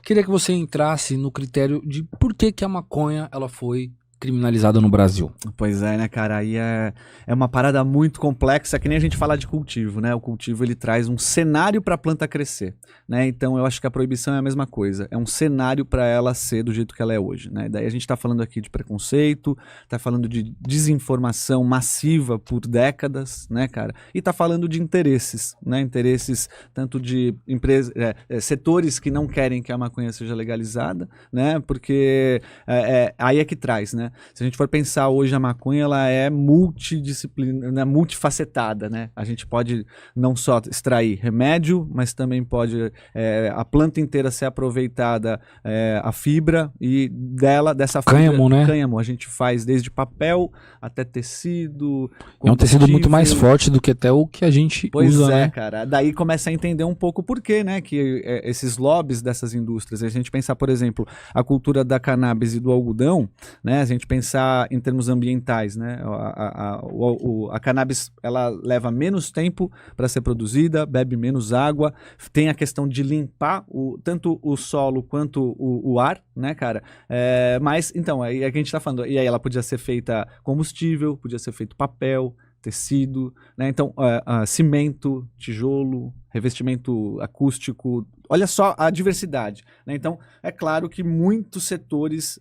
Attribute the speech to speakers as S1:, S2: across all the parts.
S1: Queria que você entrasse no critério de por que que a maconha ela foi criminalizada no Brasil.
S2: Pois é, né, cara? Aí é uma parada muito complexa, que nem a gente fala de cultivo, né? O cultivo, ele traz um cenário para a planta crescer, né? Então eu acho que a proibição é a mesma coisa. É um cenário para ela ser do jeito que ela é hoje, né? Daí a gente tá falando aqui de preconceito, tá falando de desinformação massiva por décadas, né, cara? E tá falando de interesses, né? Interesses tanto de empresas, setores que não querem que a maconha seja legalizada, né? Porque aí é que traz, né? Se a gente for pensar hoje, a maconha ela é multidisciplina, né, multifacetada, né? A gente pode não só extrair remédio, mas também pode a planta inteira ser aproveitada, a fibra, e dessa fibra,
S1: Cânhamo, né?
S2: Cânhamo, a gente faz desde papel até tecido.
S1: É um tecido muito mais forte do que até o que a gente usa, né?
S2: Cara. Daí começa a entender um pouco por quê, né? Que esses lobbies dessas indústrias, a gente pensar, por exemplo, a cultura da cannabis e do algodão, né? A gente pensar em termos ambientais, né? A cannabis, ela leva menos tempo para ser produzida, bebe menos água, tem a questão de limpar tanto o solo quanto o ar, né, cara? Mas, então, aí é que a gente tá falando, e aí ela podia ser feita combustível, podia ser feito papel, tecido, né? Então, cimento, tijolo, revestimento acústico, olha só a diversidade, né? Então, é claro que muitos setores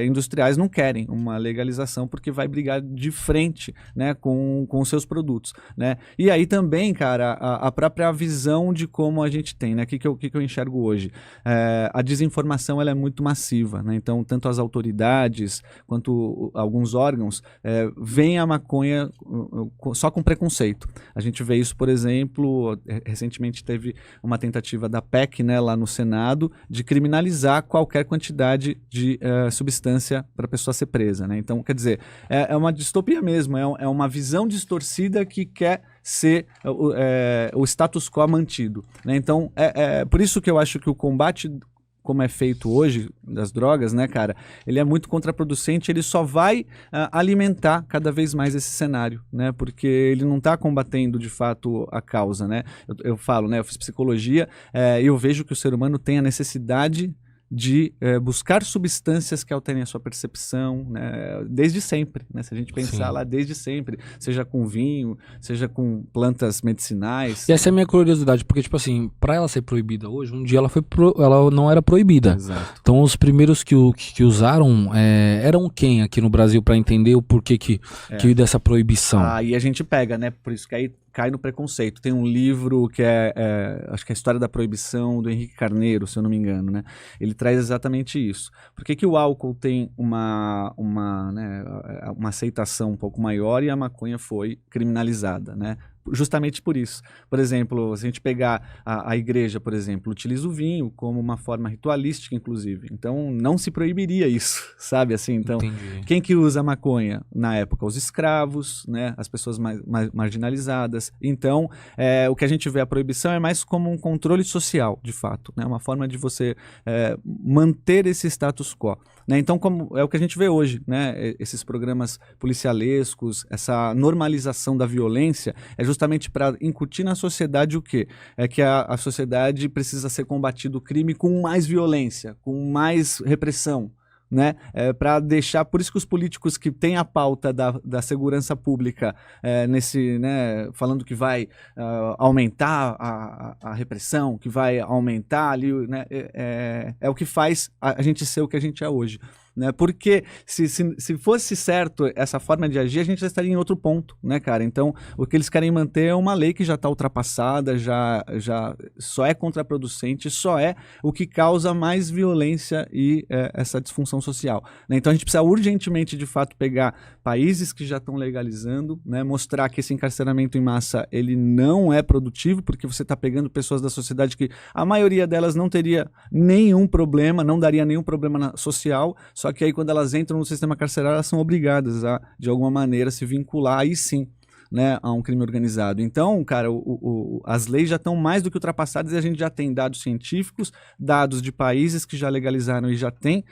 S2: industriais não querem uma legalização porque vai brigar de frente, né, com os seus produtos, né? E aí também, cara, a própria visão de como a gente tem, né? O que eu enxergo hoje? A desinformação, ela é muito massiva, né? Então, tanto as autoridades quanto alguns órgãos veem a maconha só com preconceito. A gente vê isso, por exemplo, recentemente teve uma tentativa da PEC, né, lá no Senado, de criminalizar qualquer quantidade de substância para a pessoa ser presa, né? Então, quer dizer, é uma distopia mesmo, é uma visão distorcida que quer ser o status quo mantido, né? Então, por isso que eu acho que o combate, como é feito hoje, das drogas, né, cara, ele é muito contraproducente, ele só vai alimentar cada vez mais esse cenário, né, porque ele não está combatendo, de fato, a causa, né. Eu falo, né, eu fiz psicologia, e eu vejo que o ser humano tem a necessidade de buscar substâncias que alterem a sua percepção, né, desde sempre, né, se a gente pensar lá desde sempre, seja com vinho, seja com plantas medicinais.
S1: E essa é a minha curiosidade, porque, tipo assim, pra ela ser proibida hoje, um dia ela não era proibida.
S2: Exato.
S1: Então os primeiros que usaram eram quem aqui no Brasil, pra entender o porquê que veio dessa proibição?
S2: Aí a gente pega, né, por isso que aí cai no preconceito. Tem um livro que acho que é a História da Proibição, do Henrique Carneiro, se eu não me engano, né? Ele traz exatamente isso. Por que o álcool tem uma aceitação um pouco maior e a maconha foi criminalizada, né? Justamente por isso. Por exemplo, se a gente pegar a igreja, por exemplo, utiliza o vinho como uma forma ritualística, inclusive. Então, não se proibiria isso, sabe? Assim, então,
S1: Entendi.
S2: quem que usa maconha na época? Os escravos, né? As pessoas mais marginalizadas. Então, o que a gente vê a proibição é mais como um controle social, de fato, né? Uma forma de você manter esse status quo, né? Então, como é o que a gente vê hoje, né? Esses programas policialescos, essa normalização da violência, é justamente para incutir na sociedade o quê? É que a sociedade precisa ser combatido o crime com mais violência, com mais repressão, né? Para deixar, por isso que os políticos que têm a pauta da segurança pública né, falando que vai aumentar a repressão, que vai aumentar ali, né, é o que faz a gente ser o que a gente é hoje, né? Porque se fosse certo essa forma de agir, a gente já estaria em outro ponto, né, cara? Então, o que eles querem manter é uma lei que já está ultrapassada, já só é contraproducente, só é o que causa mais violência e essa disfunção social, né? Então, a gente precisa urgentemente, de fato, pegar países que já estão legalizando, né, mostrar que esse encarceramento em massa, ele não é produtivo, porque você está pegando pessoas da sociedade que a maioria delas não teria nenhum problema, não daria nenhum problema social, só que aí quando elas entram no sistema carcerário, elas são obrigadas a, de alguma maneira, se vincular, aí sim, né, a um crime organizado. Então, cara, as leis já estão mais do que ultrapassadas e a gente já tem dados científicos, dados de países que já legalizaram e já tem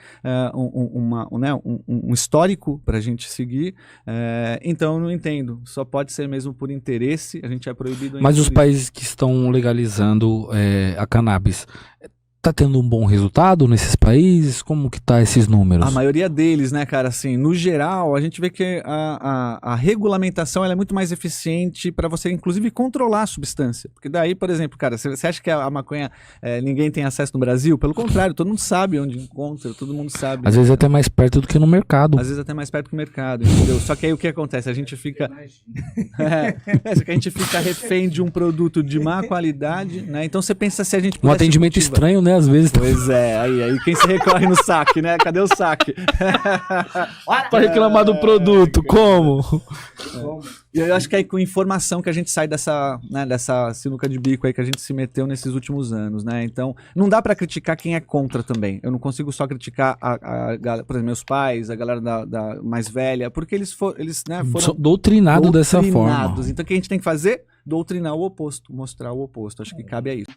S2: um histórico para a gente seguir. Então, eu não entendo. Só pode ser mesmo por interesse, a gente é proibido.
S1: Mas os países que estão legalizando a cannabis, tá tendo um bom resultado nesses países? Como que tá esses números?
S2: A maioria deles, né, cara, assim, no geral, a gente vê que a regulamentação ela é muito mais eficiente para você, inclusive, controlar a substância. Porque daí, por exemplo, cara, você acha que a maconha ninguém tem acesso no Brasil? Pelo contrário, todo mundo sabe onde encontra, todo mundo sabe.
S1: Às vezes até mais perto do que no mercado.
S2: Às vezes até mais perto que o mercado, entendeu? Só que aí o que acontece? A gente fica... só que a gente fica refém de um produto de má qualidade, né? Então você pensa se a gente
S1: Um atendimento estranho, né? Às vezes.
S2: Pois é, aí quem se recorre no saque, né? Cadê o saque?
S1: Pra reclamar do produto, como?
S2: E eu acho que aí com informação que a gente sai dessa sinuca de bico aí que a gente se meteu nesses últimos anos, né? Então, não dá pra criticar quem é contra também. Eu não consigo só criticar por exemplo, meus pais, a galera da mais velha, porque eles foram
S1: doutrinados dessa forma.
S2: Então, o que a gente tem que fazer? Doutrinar o oposto, mostrar o oposto. Acho que cabe a isso.